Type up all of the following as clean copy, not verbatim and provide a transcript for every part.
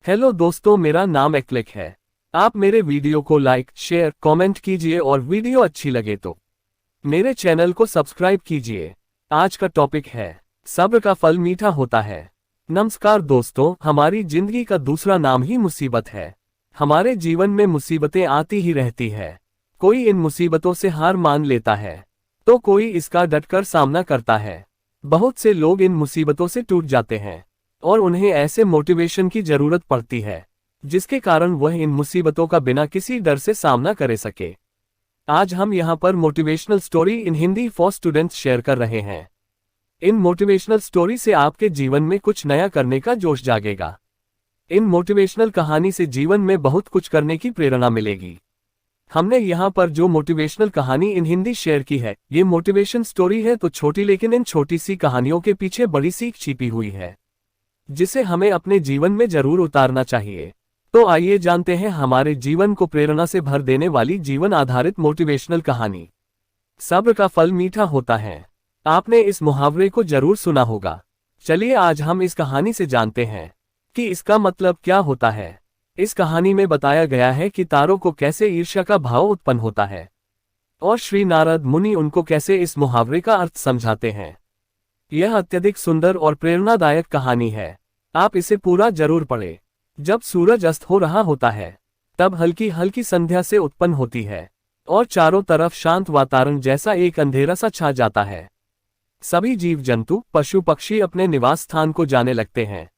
Hello दोस्तों, मेरा नाम एक्लिक है। आप मेरे वीडियो को लाइक, शेयर, कमेंट कीजिए और वीडियो अच्छी लगे तो मेरे चैनल को सब्सक्राइब कीजिए। आज का टॉपिक है सब्र का फल मीठा होता है। नमस्कार दोस्तों, हमारी जिंदगी का दूसरा नाम ही मुसीबत है। हमारे जीवन में मुसीबतें आती ही रहती है। कोई इन मुसीबतों से हार मान लेता है तो कोई इसका डटकर सामना करता है। बहुत से लोग इन मुसीबतों से टूट जाते हैं और उन्हें ऐसे मोटिवेशन की जरूरत पड़ती है जिसके कारण वह इन मुसीबतों का बिना किसी डर से सामना करे सके। आज हम यहाँ पर motivational story in Hindi for students share कर रहे हैं। इन मोटिवेशनल स्टोरी से आपके जीवन में कुछ नया करने का जोश जागेगा। इन मोटिवेशनल कहानी से जीवन में बहुत कुछ करने की प्रेरणा मिलेगी। हमने यहाँ पर जो मोटिवेशनल कहानी इन हिंदी शेयर की है, ये मोटिवेशन स्टोरी है तो छोटी, लेकिन इन छोटी सी कहानियों के पीछे बड़ी सीख छिपी हुई है जिसे हमें अपने जीवन में जरूर उतारना चाहिए। तो आइए जानते हैं हमारे जीवन को प्रेरणा से भर देने वाली जीवन आधारित मोटिवेशनल कहानी। सब्र का फल मीठा होता है। आपने इस मुहावरे को जरूर सुना होगा। चलिए आज हम इस कहानी से जानते हैं कि इसका मतलब क्या होता है। इस कहानी में बताया गया है कि तारों को कैसे ईर्ष्या का भाव उत्पन्न होता है और श्री नारद मुनि उनको कैसे इस मुहावरे का अर्थ समझाते हैं। यह अत्यधिक सुंदर और प्रेरणादायक कहानी है। आप इसे पूरा जरूर पढ़ें। जब सूरज अस्त हो रहा होता है तब हल्की हल्की संध्या से उत्पन्न होती है और चारों तरफ शांत वातावरण जैसा एक अंधेरा सा छा जाता है। सभी जीव जंतु, पशु पक्षी अपने निवास स्थान को जाने लगते हैं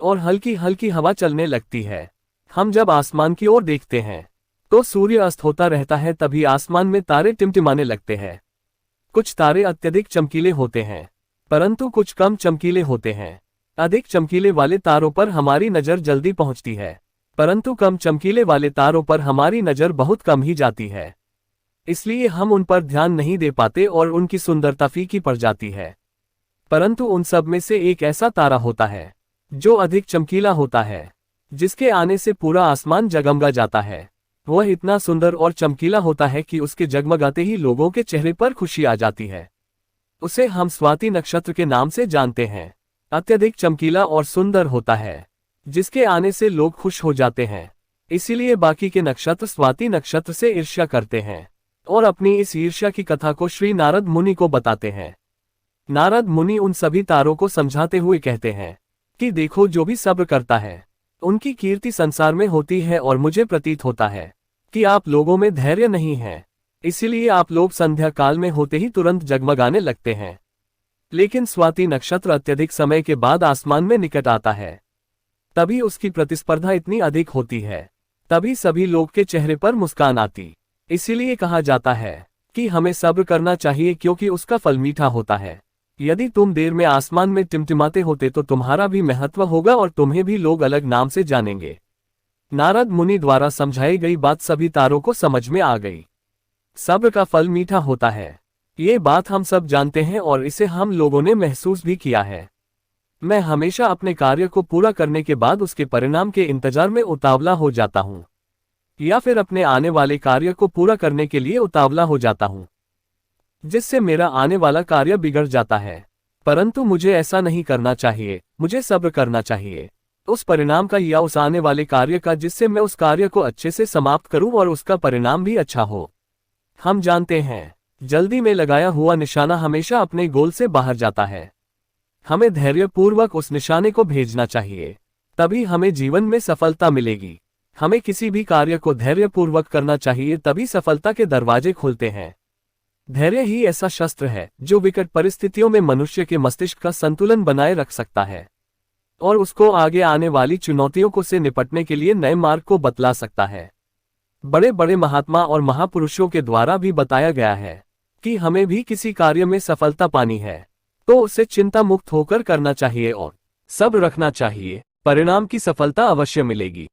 और हल्की हल्की हवा चलने लगती है। हम जब आसमान की ओर देखते हैं तो सूर्य अस्त होता रहता है, तभी आसमान में तारे टिमटिमाने लगते हैं। कुछ तारे अत्यधिक चमकीले होते हैं परंतु कुछ कम चमकीले होते हैं। अधिक चमकीले वाले तारों पर हमारी नजर जल्दी पहुंचती है परंतु कम चमकीले वाले तारों पर हमारी नजर बहुत कम ही जाती है। इसलिए हम उन पर ध्यान नहीं दे पाते और उनकी सुंदरता फीकी पड़ जाती है। परंतु उन सब में से एक ऐसा तारा होता है जो अधिक चमकीला होता है, जिसके आने से पूरा आसमान जगमगा जाता है। वह इतना सुंदर और चमकीला होता है कि उसके जगमगाते ही लोगों के चेहरे पर खुशी आ जाती है। उसे हम स्वाति नक्षत्र के नाम से जानते हैं। अत्यधिक चमकीला और सुंदर होता है, जिसके आने से लोग खुश हो जाते हैं। इसीलिए बाकी के नक्षत्र स्वाति नक्षत्र से ईर्ष्या करते हैं और अपनी इस ईर्ष्या की कथा को श्री नारद मुनि को बताते हैं। नारद मुनि उन सभी तारों को समझाते हुए कहते हैं कि देखो, जो भी सब्र करता है उनकी कीर्ति संसार में होती है और मुझे प्रतीत होता है कि आप लोगों में धैर्य नहीं है। इसीलिए आप लोग संध्या काल में होते ही तुरंत जगमगाने लगते हैं। लेकिन स्वाति नक्षत्र अत्यधिक समय के बाद आसमान में निकट आता है, तभी उसकी प्रतिस्पर्धा इतनी अधिक होती है, तभी सभी लोग के चेहरे पर मुस्कान आती। इसीलिए कहा जाता है कि हमें सब्र करना चाहिए क्योंकि उसका फल मीठा होता है। यदि तुम देर में आसमान में टिमटिमाते होते तो तुम्हारा भी महत्व होगा और तुम्हें भी लोग अलग नाम से जानेंगे। नारद मुनि द्वारा समझाई गई बात सभी तारों को समझ में आ गई। सब्र का फल मीठा होता है, ये बात हम सब जानते हैं और इसे हम लोगों ने महसूस भी किया है। मैं हमेशा अपने कार्य को पूरा करने के बाद उसके परिणाम के इंतजार में उतावला हो जाता हूँ, या फिर अपने आने वाले कार्य को पूरा करने के लिए उतावला हो जाता हूँ, जिससे मेरा आने वाला कार्य बिगड़ जाता है। परंतु मुझे ऐसा नहीं करना चाहिए। मुझे सब्र करना चाहिए उस परिणाम का या उस आने वाले कार्य का, जिससे मैं उस कार्य को अच्छे से समाप्त करूं और उसका परिणाम भी अच्छा हो। हम जानते हैं जल्दी में लगाया हुआ निशाना हमेशा अपने गोल से बाहर जाता है। हमें धैर्यपूर्वक उस निशाने को भेजना चाहिए, तभी हमें जीवन में सफलता मिलेगी। हमें किसी भी कार्य को धैर्यपूर्वक करना चाहिए, तभी सफलता के दरवाजे खुलते हैं। धैर्य ही ऐसा शस्त्र है जो विकट परिस्थितियों में मनुष्य के मस्तिष्क का संतुलन बनाए रख सकता है और उसको आगे आने वाली चुनौतियों को से निपटने के लिए नए मार्ग को बतला सकता है। बड़े बड़े महात्मा और महापुरुषों के द्वारा भी बताया गया है कि हमें भी किसी कार्य में सफलता पानी है तो उसे चिंता मुक्त होकर करना चाहिए और सब्र रखना चाहिए। परिणाम की सफलता अवश्य मिलेगी।